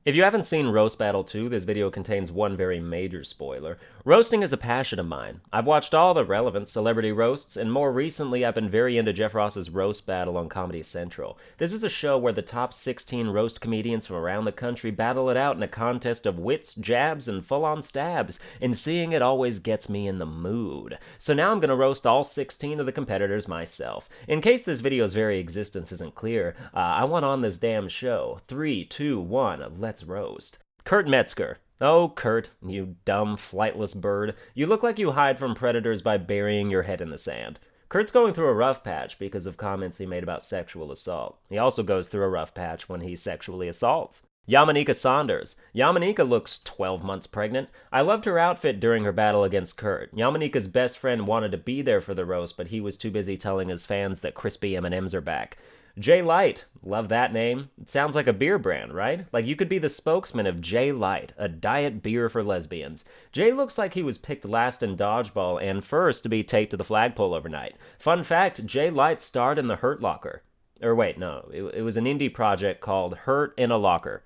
If you haven't seen Roast Battle 2, this video contains one very major spoiler. Roasting is a passion of mine. I've watched all the relevant celebrity roasts, and more recently I've been very into Jeff Ross's Roast Battle on Comedy Central. This is a show where the top 16 roast comedians from around the country battle it out in a contest of wits, jabs, and full-on stabs, and seeing it always gets me in the mood. So now I'm gonna roast all 16 of the competitors myself. In case this video's very existence isn't clear, I want on this damn show. 3, 2, 1, let's roast. Kurt Metzger. Oh, Kurt, you dumb, flightless bird. You look like you hide from predators by burying your head in the sand. Kurt's going through a rough patch because of comments he made about sexual assault. He also goes through a rough patch when he sexually assaults. Yamaneika Saunders. Yamaneika looks 12 months pregnant. I loved her outfit during her battle against Kurt. Yamaneika's best friend wanted to be there for the roast, but he was too busy telling his fans that crispy M&Ms are back. J Light. Love that name. It sounds like a beer brand, right? Like you could be the spokesman of J Light, a diet beer for lesbians. Jay looks like he was picked last in dodgeball and first to be taped to the flagpole overnight. Fun fact, J Light starred in The Hurt Locker. Or wait, no, it was an indie project called Hurt in a Locker.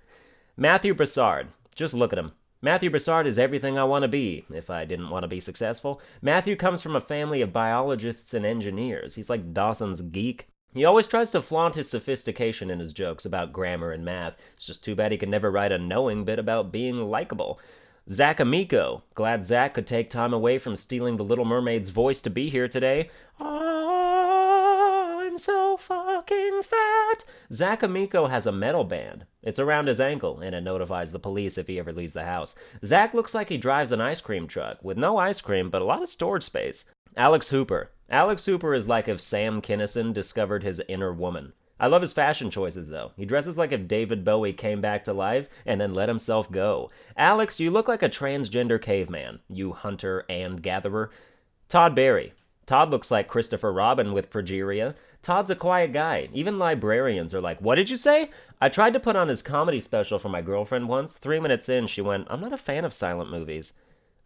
Matthew Broussard. Just look at him. Matthew Broussard is everything I want to be, if I didn't want to be successful. Matthew comes from a family of biologists and engineers. He's like Dawson's geek. He always tries to flaunt his sophistication in his jokes about grammar and math. It's just too bad he could never write a knowing bit about being likable. Zach Amico. Glad Zach could take time away from stealing the Little Mermaid's voice to be here today. I'm so fucking fat. Zach Amico has a metal band. It's around his ankle, and it notifies the police if he ever leaves the house. Zach looks like he drives an ice cream truck, with no ice cream, but a lot of storage space. Alex Hooper. Alex Hooper is like if Sam Kinison discovered his inner woman. I love his fashion choices, though. He dresses like if David Bowie came back to life and then let himself go. Alex, you look like a transgender caveman, you hunter and gatherer. Todd Barry. Todd looks like Christopher Robin with progeria. Todd's a quiet guy. Even librarians are like, what did you say? I tried to put on his comedy special for my girlfriend once. 3 minutes in, she went, I'm not a fan of silent movies.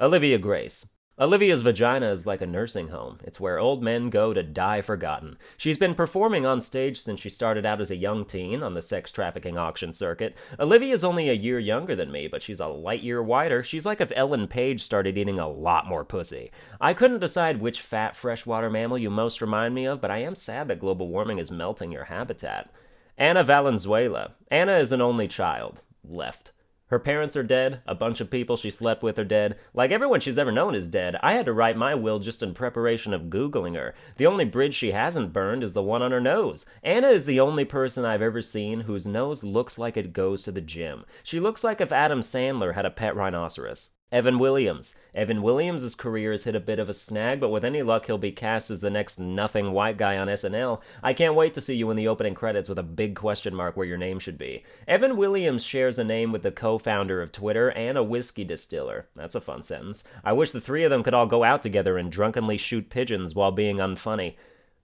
Olivia Grace. Olivia's vagina is like a nursing home. It's where old men go to die forgotten. She's been performing on stage since she started out as a young teen on the sex trafficking auction circuit. Olivia's only a year younger than me, but she's a light year wider. She's like if Ellen Page started eating a lot more pussy. I couldn't decide which fat freshwater mammal you most remind me of, but I am sad that global warming is melting your habitat. Anna Valenzuela. Anna is an only child. Left. Her parents are dead, a bunch of people she slept with are dead, like everyone she's ever known is dead. I had to write my will just in preparation of Googling her. The only bridge she hasn't burned is the one on her nose. Anna is the only person I've ever seen whose nose looks like it goes to the gym. She looks like if Adam Sandler had a pet rhinoceros. Evan Williams. Evan Williams' career has hit a bit of a snag, but with any luck he'll be cast as the next nothing white guy on SNL. I can't wait to see you in the opening credits with a big question mark where your name should be. Evan Williams shares a name with the co-founder of Twitter and a whiskey distiller. That's a fun sentence. I wish the three of them could all go out together and drunkenly shoot pigeons while being unfunny.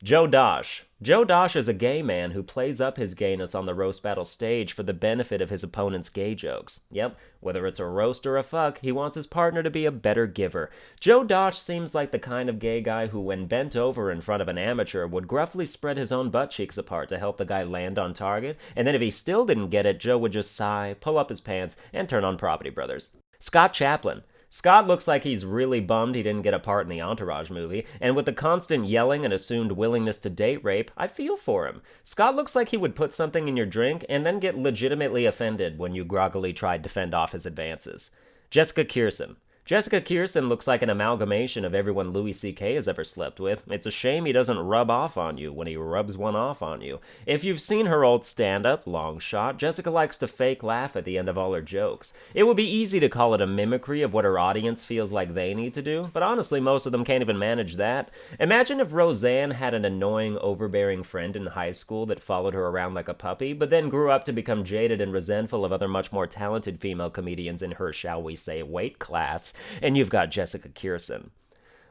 Joe Dosh. Joe Dosh is a gay man who plays up his gayness on the roast battle stage for the benefit of his opponent's gay jokes. Yep, whether it's a roast or a fuck, he wants his partner to be a better giver. Joe Dosh seems like the kind of gay guy who, when bent over in front of an amateur, would gruffly spread his own butt cheeks apart to help the guy land on target, and then if he still didn't get it, Joe would just sigh, pull up his pants, and turn on Property Brothers. Scott Chaplin. Scott looks like he's really bummed he didn't get a part in the Entourage movie, and with the constant yelling and assumed willingness to date rape, I feel for him. Scott looks like he would put something in your drink and then get legitimately offended when you groggily tried to fend off his advances. Jessica Kirson. Jessica Kirson looks like an amalgamation of everyone Louis C.K. has ever slept with. It's a shame he doesn't rub off on you when he rubs one off on you. If you've seen her old stand-up, Long Shot, Jessica likes to fake laugh at the end of all her jokes. It would be easy to call it a mimicry of what her audience feels like they need to do, but honestly, most of them can't even manage that. Imagine if Roseanne had an annoying, overbearing friend in high school that followed her around like a puppy, but then grew up to become jaded and resentful of other much more talented female comedians in her, shall we say, weight class. And you've got Jessica Kirson.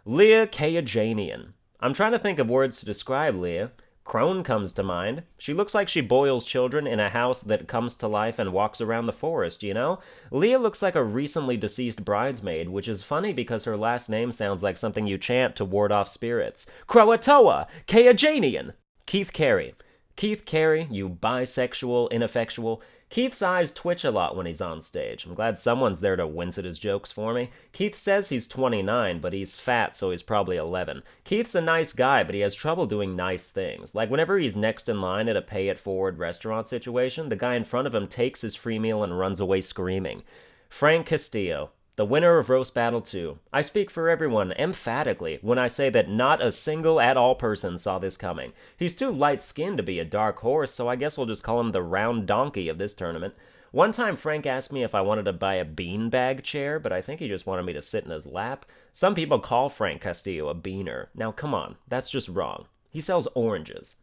Leah Kayajanian. I'm trying to think of words to describe Leah. Crone comes to mind. She looks like she boils children in a house that comes to life and walks around the forest, you know? Leah looks like a recently deceased bridesmaid, which is funny because her last name sounds like something you chant to ward off spirits. Croatoa! Kayajanian! Keith Carey. Keith Carey, you bisexual, ineffectual. Keith's eyes twitch a lot when he's on stage. I'm glad someone's there to wince at his jokes for me. Keith says he's 29, but he's fat, so he's probably 11. Keith's a nice guy, but he has trouble doing nice things. Like whenever he's next in line at a pay-it-forward restaurant situation, the guy in front of him takes his free meal and runs away screaming. Frank Castillo, the winner of Roast Battle 2. I speak for everyone emphatically when I say that not a single at-all person saw this coming. He's too light-skinned to be a dark horse, so I guess we'll just call him the round donkey of this tournament. One time Frank asked me if I wanted to buy a beanbag chair, but I think he just wanted me to sit in his lap. Some people call Frank Castillo a beaner. Now come on, that's just wrong. He sells oranges.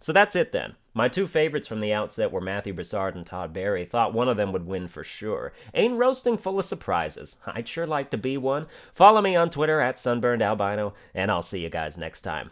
So that's it then. My two favorites from the outset were Matthew Broussard and Todd Barry. Thought one of them would win for sure. Ain't roasting full of surprises? I'd sure like to be one. Follow me on Twitter at Sunburned Albino, and I'll see you guys next time.